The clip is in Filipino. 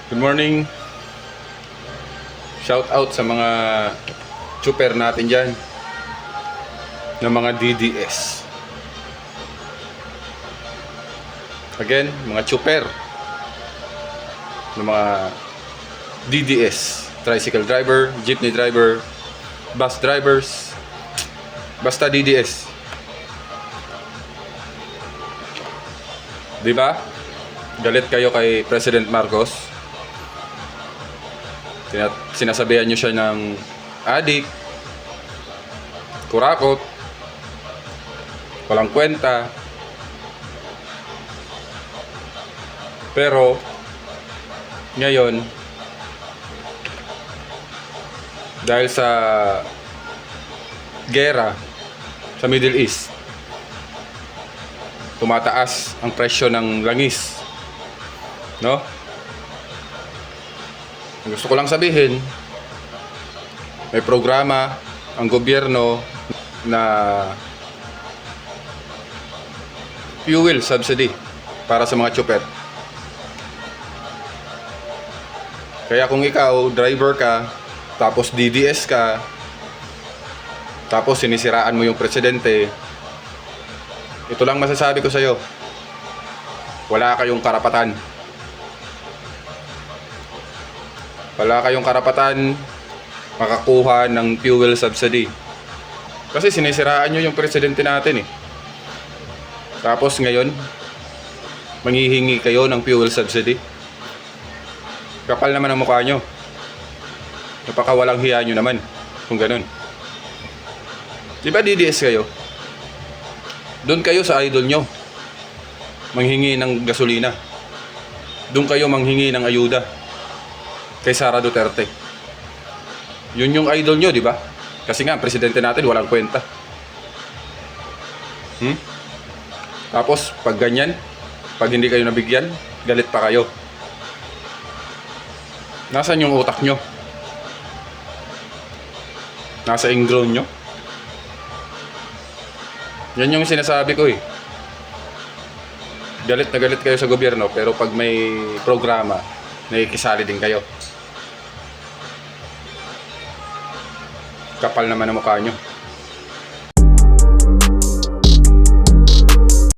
Good morning. Shout out sa mga chuper natin dyan ng mga DDS. Again, mga chuper ng mga DDS. Tricycle driver, jeepney driver, bus drivers, basta DDS. Diba? Galit kayo kay President Marcos. Sinasabihan nyo siya ng adik, kurakot, walang kwenta. Pero ngayon, dahil sa gera sa Middle East, tumataas ang presyo ng langis, no? Gusto ko lang sabihin, may programa ang gobyerno na fuel subsidy para sa mga chopper. Kaya kung ikaw, driver ka, tapos DDS ka, tapos sinisiraan mo yung presidente, ito lang masasabi ko sa'yo, wala kayong karapatan. Wala kayong karapatan makakuha ng fuel subsidy. Kasi sinisiraan nyo yung presidente natin eh. Tapos ngayon, manghihingi kayo ng fuel subsidy. Kapal naman ang mukha nyo. Napakawalang hiya nyo naman kung ganun. Diba DDS kayo? Doon kayo sa idol nyo manghingi ng gasolina. Doon kayo manghingi ng ayuda kay Sara Duterte. Yun yung idol nyo, di ba? Kasi nga, presidente natin walang kwenta. Tapos, pag ganyan, pag hindi kayo nabigyan, galit pa kayo. Nasaan yung utak nyo? Nasa ingrown nyo? Yan yung sinasabi ko eh. Galit na galit kayo sa gobyerno, pero pag may programa, nakikisali din kayo. Kapal naman ang mukha nyo.